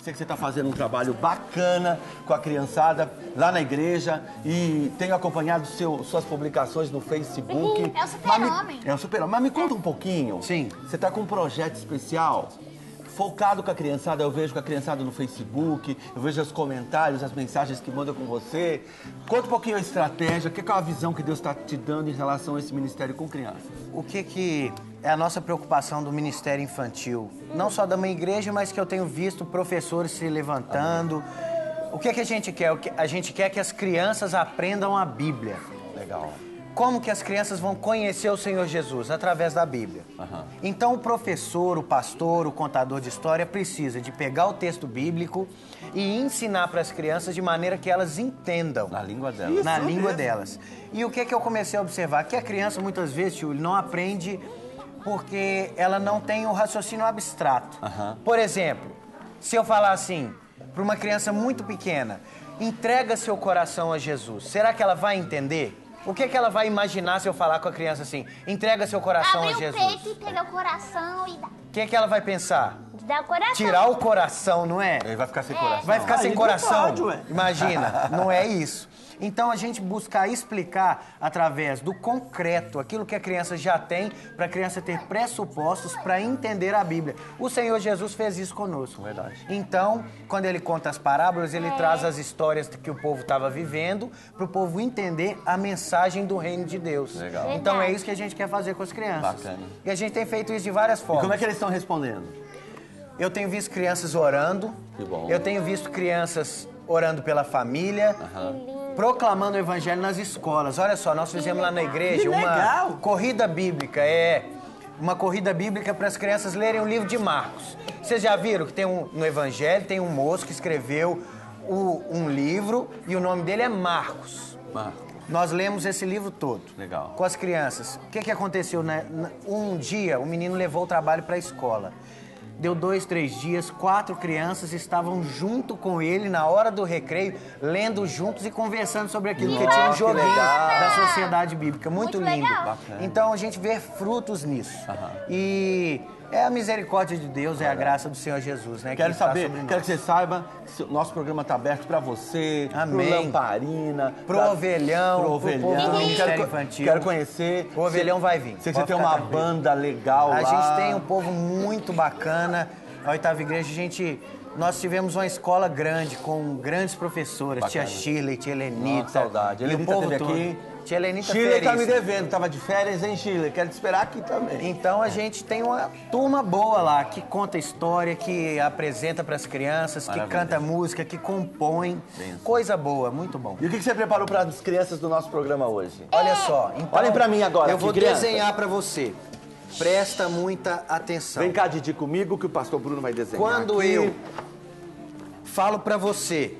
Sei que você está fazendo um trabalho bacana com a criançada lá na igreja e tenho acompanhado suas publicações no Facebook. É o Super-Homem. É o Super-Homem. Mas me conta um pouquinho. Sim. Você está com um projeto especial focado com a criançada. Eu vejo com a criançada no Facebook, eu vejo os comentários, as mensagens que mandam com você. Conta um pouquinho a estratégia, o que é a visão que Deus está te dando em relação a esse ministério com crianças. O que é a nossa preocupação do Ministério Infantil? Não só da minha igreja, mas que eu tenho visto professores se levantando. O que a gente quer? A gente quer que as crianças aprendam a Bíblia. Legal. Como que as crianças vão conhecer o Senhor Jesus? Através da Bíblia. Então o professor, o pastor, o contador de história precisa de pegar o texto bíblico e ensinar para as crianças de maneira que elas entendam. Na língua delas. Na língua delas. E o que eu comecei a observar? Que a criança muitas vezes, Júlio, não aprende porque ela não tem o raciocínio abstrato. Por exemplo, se eu falar assim para uma criança muito pequena, entrega seu coração a Jesus, será que ela vai entender? O que ela vai imaginar se eu falar com a criança assim, entrega seu coração a Jesus? Abrir o peito e pegar o coração e dar. O que ela vai pensar? Dar o coração. Tirar o coração, não é? Ele vai ficar sem coração. Vai ficar sem coração. Pode, ué. Imagina, não é isso. Então a gente buscar explicar através do concreto aquilo que a criança já tem, para a criança ter pressupostos para entender a Bíblia. O Senhor Jesus fez isso conosco. Verdade. Então, quando ele conta as parábolas, ele traz as histórias que o povo estava vivendo para o povo entender a mensagem do reino de Deus. Legal. Então é isso que a gente quer fazer com as crianças. Bacana. E a gente tem feito isso de várias E formas. como é que eles estão respondendo? Eu tenho visto crianças orando. Que bom. Eu tenho visto crianças orando pela família. Proclamando o evangelho nas escolas. Olha só, nós fizemos lá na igreja uma corrida bíblica. Uma corrida bíblica para as crianças lerem o livro de Marcos. Vocês já viram que tem no evangelho, tem um moço que escreveu um livro e o nome dele é Marcos. Nós lemos esse livro todo. Legal. Com as crianças. O que aconteceu? Um dia, o menino levou o trabalho para a escola. Deu 2, 3 dias, 4 crianças estavam junto com ele na hora do recreio, lendo juntos e conversando sobre aquilo, que tinha um joguinho da Sociedade Bíblica. Muito lindo. Então a gente vê frutos nisso. E é a misericórdia de Deus, é a graça do Senhor Jesus, né? Quero que está saber, sobre nós. quero que você saiba que o nosso programa está aberto para você, Amém. pro Lamparina, Pro Ovelhão, pro pro povo do Ministério Infantil. Quero conhecer. O Ovelhão vai vir. Sei que você Pode tem ficar uma tranquilo. banda legal lá. A gente tem um povo muito bacana. A Oitava Igreja, nós tivemos uma escola grande, com grandes professoras. Bacana. Tia Shirley, tia Helenita. Nossa, saudade. E o Helenita povo teve todo. aqui. Tia Helenita Shirley tá me feliz. devendo, tava de férias, hein, Shirley? Quero te esperar aqui também. Então a gente tem uma turma boa lá, que conta história, que apresenta para as crianças, que Maravilha. canta música, que compõe. Benção. Coisa boa, muito bom. E o que você preparou para as crianças do nosso programa hoje? Olha só, então, Olhem pra mim agora, eu aqui, vou criança. desenhar para você. Presta muita atenção. Vem cá, Didi, comigo que o pastor Bruno vai desenhar Quando aqui. eu falo pra você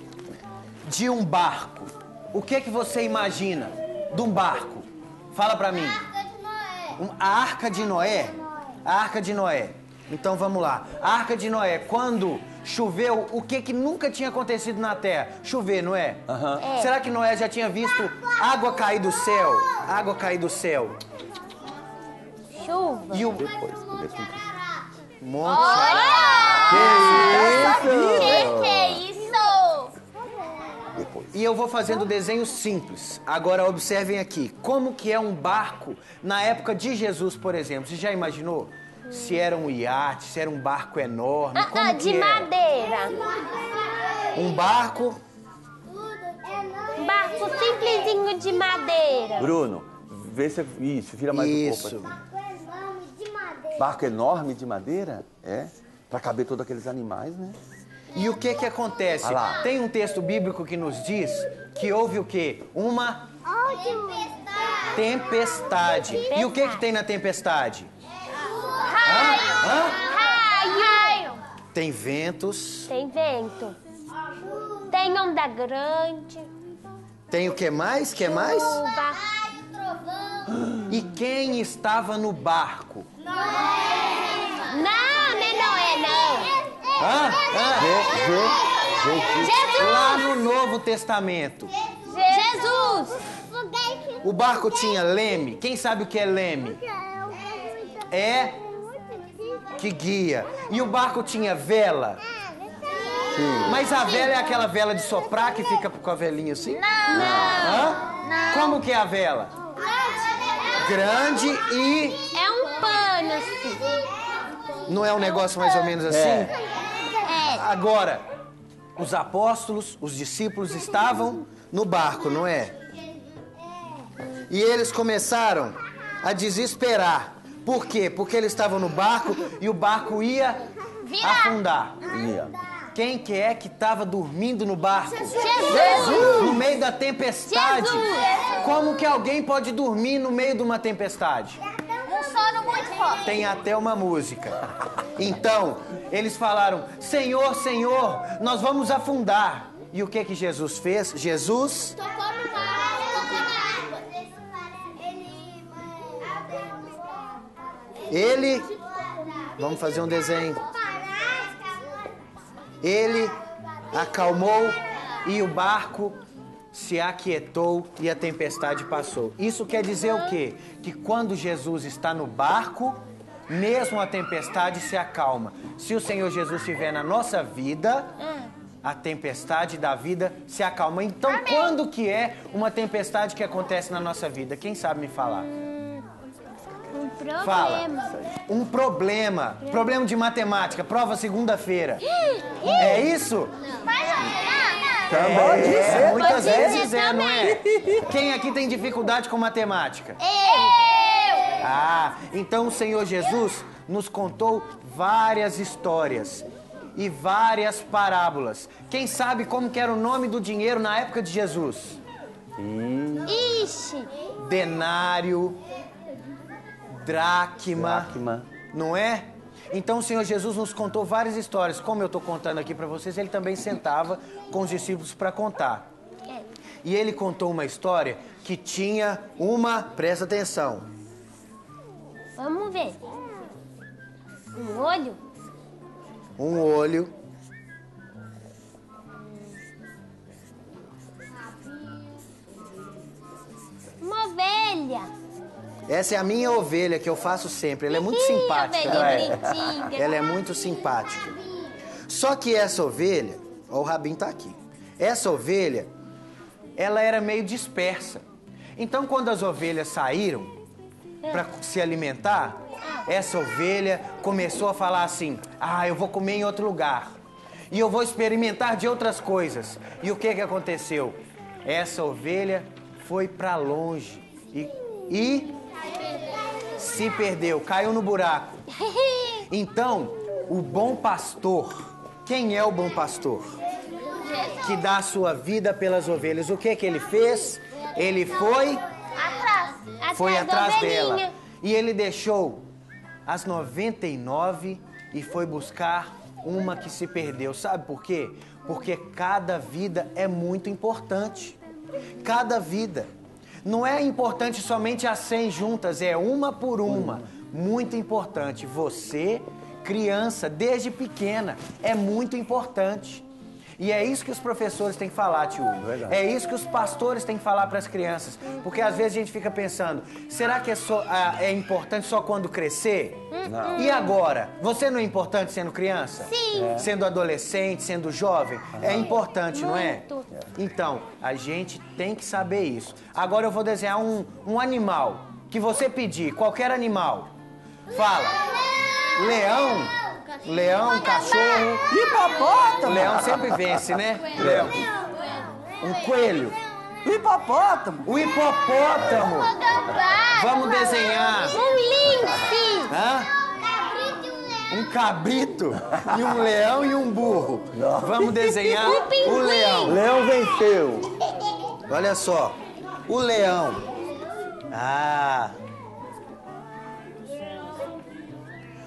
de um barco, o que você imagina de um barco? Fala pra mim. A Arca de Noé? A Arca de Noé. Então vamos lá. A Arca de Noé, quando choveu, o que nunca tinha acontecido na Terra? Chover, não é? Será que Noé já tinha visto água cair do céu? Água cair do céu. Chuva. E o Depois. monte. Que é isso? E eu vou fazendo desenho simples. Agora observem aqui, como que é um barco na época de Jesus, por exemplo. Você já imaginou? Se era um iate, se era um barco enorme, como De que era? madeira. Um barco, Barco simplesinho de madeira. Bruno, vê se... Isso, vira mais Isso. um pouco. Barco enorme de madeira? É? Pra caber todos aqueles animais, né? E o que acontece? Olha lá. Tem um texto bíblico que nos diz que houve o quê? Uma tempestade. E o que tem na tempestade? Raio. Tem ventos, Tem vento. Tem onda grande. tem o que mais? Que mais? Chuva. E quem estava no barco? Não é Noé, não. Jesus. Lá no Novo Testamento. Jesus. O barco tinha leme. Quem sabe o que é leme? É que guia. E o barco tinha vela. Mas a vela é aquela vela de soprar que fica com a velinha assim? Não. Hã? Como que é a vela? Grande e... É um pano assim. Não é um negócio mais ou menos assim? É. Agora, os apóstolos, os discípulos estavam no barco, não é? E eles começaram a desesperar. Por quê? Porque eles estavam no barco e o barco ia afundar. Quem que é que estava dormindo no barco? Jesus. No meio da tempestade. Jesus. Como que alguém pode dormir no meio de uma tempestade? Um sono muito forte. Tem até uma música. Então, eles falaram: Senhor, Senhor, nós vamos afundar. E o que que Jesus fez? Jesus Ele, vamos fazer um desenho. Ele acalmou e o barco se aquietou e a tempestade passou. Isso quer dizer o quê? Que quando Jesus está no barco, mesmo a tempestade se acalma. Se o Senhor Jesus estiver na nossa vida, a tempestade da vida se acalma. Então, quando que é uma tempestade que acontece na nossa vida? Quem sabe me falar? Um problema. Fala. Um problema. Problema de matemática. Prova segunda-feira. É isso? Pode ser. Muitas Pode vezes ser não é? também. Quem aqui tem dificuldade com matemática? Eu. Ah, então o Senhor Jesus nos contou várias histórias e várias parábolas. Quem sabe como que era o nome do dinheiro na época de Jesus? Ixi. Denário, dracma, não é? Então o Senhor Jesus nos contou várias histórias. Como eu estou contando aqui para vocês, ele também sentava com os discípulos para contar. E ele contou uma história que tinha uma... Presta atenção. Vamos ver. Um olho. Um olho. Uma ovelha. Essa é a minha ovelha que eu faço sempre. Ela é muito simpática. Ovelha bonitinha. Ela é muito simpática. Só que essa ovelha... Ó, o Rabinho tá aqui. Essa ovelha, ela era meio dispersa. Então, quando as ovelhas saíram para se alimentar, essa ovelha começou a falar assim: eu vou comer em outro lugar. E eu vou experimentar de outras coisas. E o que que aconteceu? Essa ovelha foi para longe e se perdeu, caiu no buraco. Então, o bom pastor, quem é o bom pastor? Que dá a sua vida pelas ovelhas. O que que ele fez? Ele foi atrás dela. E ele deixou as 99 e foi buscar uma que se perdeu. Sabe por quê? Porque cada vida é muito importante. Cada vida. Não é importante somente as 100 juntas, é uma por uma. Muito importante. Você, criança, desde pequena, é muito importante. E é isso que os professores têm que falar, tio. É isso que os pastores têm que falar para as crianças. Porque às vezes a gente fica pensando, será que é importante só quando crescer? Não. E agora? Você não é importante sendo criança? Sim. Sendo adolescente, sendo jovem? É importante, não é? Muito. Então, a gente tem que saber isso. Agora eu vou desenhar um animal que você pedir, qualquer animal. Fala. Leão. Leão, cachorro. Hipopótamo. Leão sempre vence, né? Leão. Um coelho. Hipopótamo. O hipopótamo. Vamos desenhar. Um lince. Hã? Um cabrito e um leão e um burro. Vamos desenhar o leão. Leão venceu. Olha só. O leão.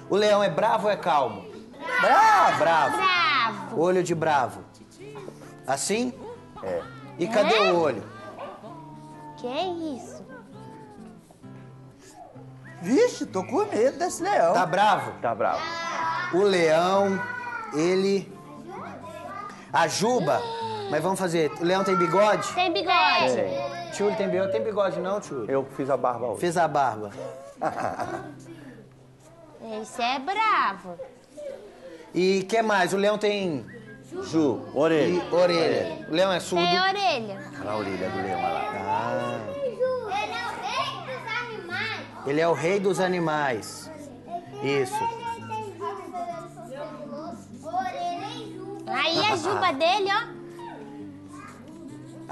O leão é bravo ou é calmo? Bravo. Bravo. Bravo. Olho de bravo. Assim? É. E cadê o olho? Que é isso? Vixe, tô com medo desse leão. Tá bravo? Tá bravo. O leão, ele... A juba... Mas vamos fazer... O leão tem bigode? Tem bigode. Tchuli tem bigode? Tem bigode não, Tchuli? Eu fiz a barba hoje. Fez a barba. Esse é bravo. E que mais? O leão tem Ju, orelha. E orelha. O leão é surdo? Tem orelha. Olha a orelha do leão, olha lá. Ah, Ele é o rei dos animais. ele é o rei dos animais. Isso. Aí a juba dele, ó.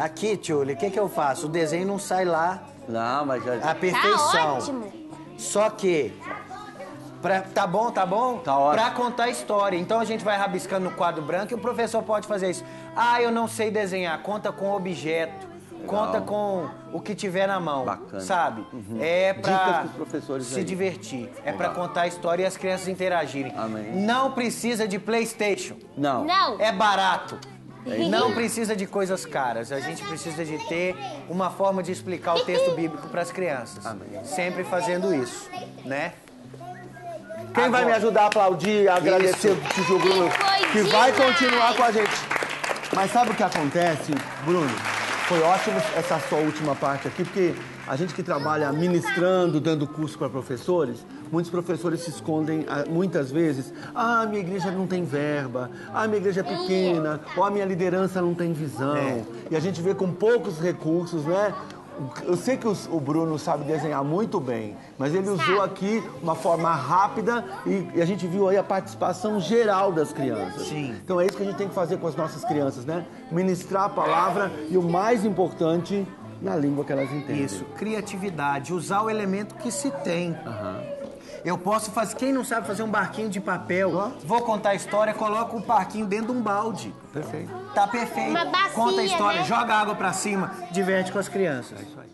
Aqui, Tchuli, o que eu faço? O desenho não sai lá Não, mas já... a perfeição. Tá ótimo. Só que... Tá bom? Tá ótimo. Pra contar a história. Então a gente vai rabiscando no quadro branco e o professor pode fazer isso. Ah, eu não sei desenhar. Conta com objeto. Conta com o que tiver na mão. Bacana. Sabe? É pra Dicas pros professores se aí. divertir. É pra Legal. contar a história e as crianças interagirem. Amém. Não precisa de PlayStation. Não. Não. É barato. isso Não aí. precisa de coisas caras. A gente precisa de ter uma forma de explicar o texto bíblico para as crianças. Amém. Sempre fazendo isso, né? Quem vai me ajudar a aplaudir, a agradecer o tio Bruno, Foi que vai demais. continuar com a gente. Mas sabe o que acontece, Bruno? Foi ótimo essa sua última parte aqui, porque a gente que trabalha ministrando, dando curso para professores, muitos professores se escondem muitas vezes. Ah, minha igreja não tem verba, ah, minha igreja é pequena, ou a minha liderança não tem visão. E a gente vê com poucos recursos, né? Eu sei que o Bruno sabe desenhar muito bem, mas ele usou aqui uma forma rápida e a gente viu aí a participação geral das crianças. Sim. Então é isso que a gente tem que fazer com as nossas crianças, né? Ministrar a palavra e o mais importante, na língua que elas entendem. Isso, criatividade, usar o elemento que se tem. Eu posso fazer, quem não sabe fazer um barquinho de papel, vou contar a história, coloca o barquinho dentro de um balde. Perfeito. Tá perfeito. Uma bacia, Conta a história, né? joga água pra cima, diverte com as crianças. É isso aí.